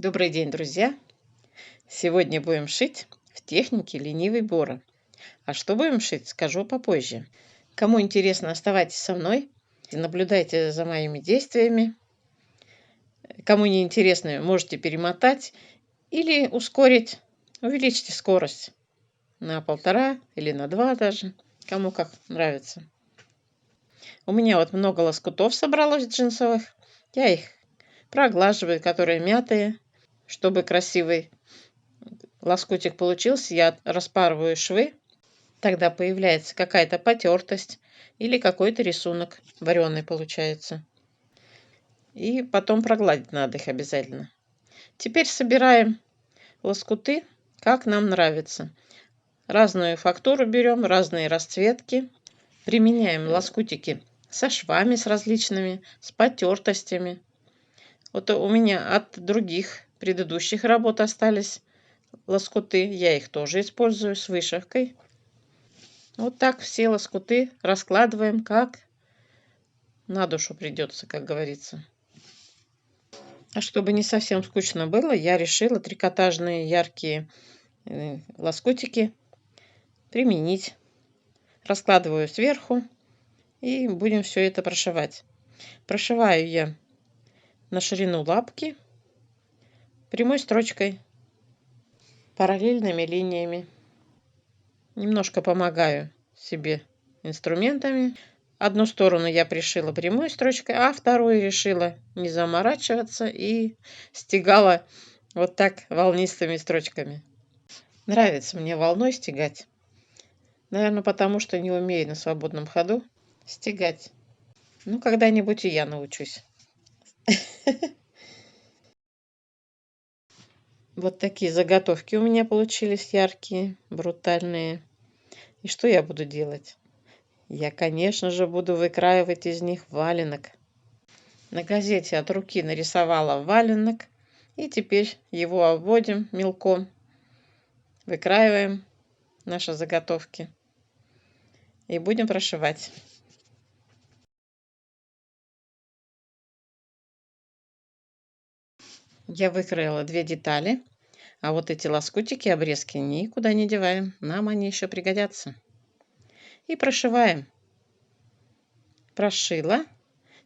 Добрый день, друзья! Сегодня будем шить в технике ленивый бора. А что будем шить, скажу попозже. Кому интересно, оставайтесь со мной и наблюдайте за моими действиями. Кому не интересно, можете перемотать или ускорить, увеличьте скорость на 1,5 или на 2 даже, кому как нравится. У меня вот много лоскутов собралось джинсовых. Я их проглаживаю, которые мятые, чтобы красивый лоскутик получился. Я распарываю швы, тогда появляется какая-то потертость или какой-то рисунок вареный получается. И потом прогладить надо их обязательно. Теперь собираем лоскуты, как нам нравится. Разную фактуру берем, разные расцветки. Применяем лоскутики со швами, с различными, с потертостями. Вот у меня от других предыдущих работ остались лоскуты. Я их тоже использую с вышивкой. Вот так все лоскуты раскладываем, как на душу придется, как говорится. А чтобы не совсем скучно было, я решила трикотажные яркие лоскутики применить. Раскладываю сверху и будем все это прошивать. Прошиваю я на ширину лапки прямой строчкой, параллельными линиями. Немножко помогаю себе инструментами. Одну сторону я пришила прямой строчкой, а вторую решила не заморачиваться и стегала вот так волнистыми строчками. Нравится мне волной стегать. Наверное, потому что не умею на свободном ходу стегать. Ну, когда-нибудь и я научусь. Вот такие заготовки у меня получились яркие, брутальные. И что я буду делать? Я, конечно же, буду выкраивать из них валенок. На газете от руки нарисовала валенок. И теперь его обводим мелком. Выкраиваем наши заготовки. И будем прошивать. Я выкроила 2 детали. А вот эти лоскутики, обрезки никуда не деваем. Нам они еще пригодятся. И прошиваем. Прошила.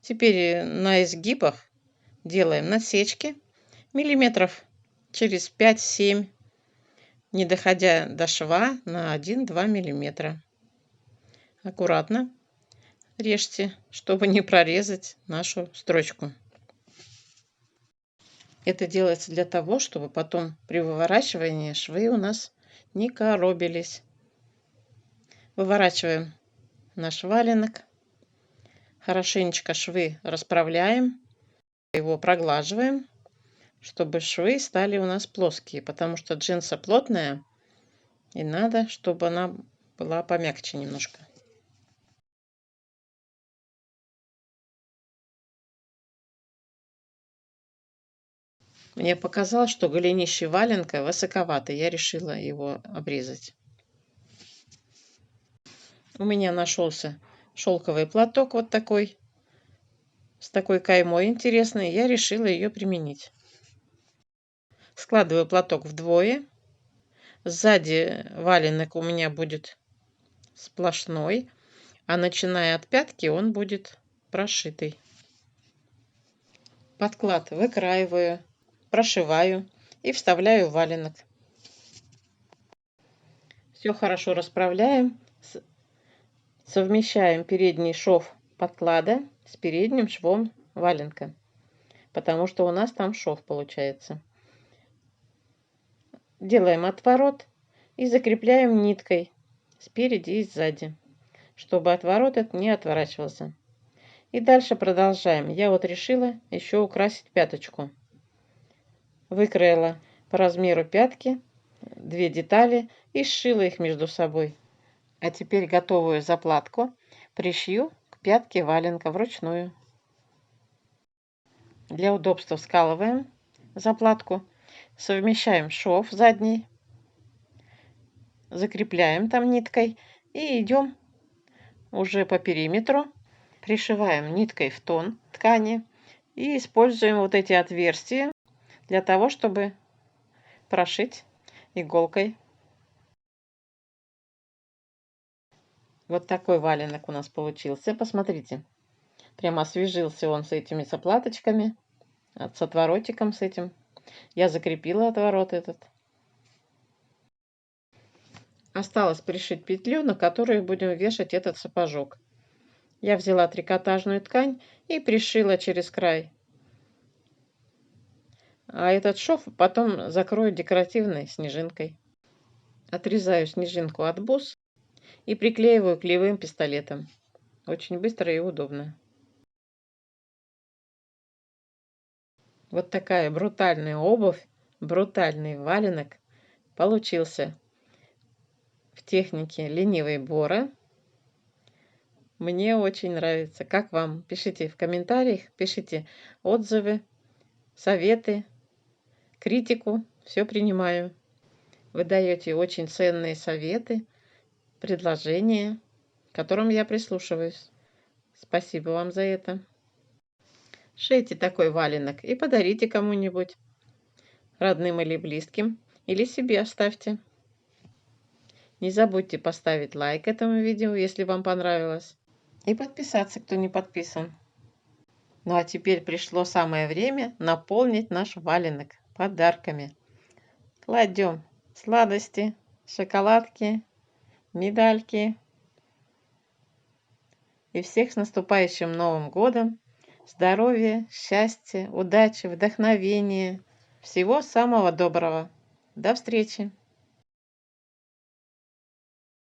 Теперь на изгибах делаем насечки миллиметров через 5-7, не доходя до шва, на 1-2 миллиметра. Аккуратно режьте, чтобы не прорезать нашу строчку. Это делается для того, чтобы потом при выворачивании швы у нас не коробились. Выворачиваем наш валенок. Хорошенечко швы расправляем. Его проглаживаем, чтобы швы стали у нас плоские, потому что джинса плотная, и надо, чтобы она была помягче немножко. Мне показалось, что голенище валенка высоковато, я решила его обрезать. У меня нашелся шелковый платок вот такой, с такой каймой интересной, я решила ее применить. Складываю платок вдвое. Сзади валенок у меня будет сплошной, а начиная от пятки он будет прошитый. Подклад выкраиваю, прошиваю и вставляю в валенок. Все хорошо расправляем, совмещаем передний шов подклада с передним швом валенка, потому что у нас там шов получается. Делаем отворот и закрепляем ниткой спереди и сзади, чтобы отворот этот не отворачивался. И дальше продолжаем. Я вот решила еще украсить пяточку. Выкроила по размеру пятки 2 детали и сшила их между собой. А теперь готовую заплатку пришью к пятке валенка вручную. Для удобства скалываем заплатку, совмещаем шов задний, закрепляем там ниткой и идем уже по периметру, пришиваем ниткой в тон ткани и используем вот эти отверстия для того, чтобы прошить иголкой. Вот такой валенок у нас получился. Посмотрите, прямо освежился он с этими заплаточками, с отворотиком с этим. Я закрепила отворот этот. Осталось пришить петлю, на которую будем вешать этот сапожок. Я взяла трикотажную ткань и пришила через край. А этот шов потом закрою декоративной снежинкой. Отрезаю снежинку от бус и приклеиваю клеевым пистолетом. Очень быстро и удобно. Вот такая брутальная обувь, брутальный валенок получился в технике ленивой Бора. Мне очень нравится. Как вам? Пишите в комментариях, пишите отзывы, советы, критику. Все принимаю. Вы даете очень ценные советы, предложения, к которым я прислушиваюсь. Спасибо вам за это. Шейте такой валенок и подарите кому-нибудь, родным или близким, или себе оставьте. Не забудьте поставить лайк этому видео, если вам понравилось, и подписаться, кто не подписан. Ну а теперь пришло самое время наполнить наш валенок подарками. Кладем сладости, шоколадки, медальки. И всех с наступающим Новым годом! Здоровья, счастья, удачи, вдохновения. Всего самого доброго. До встречи!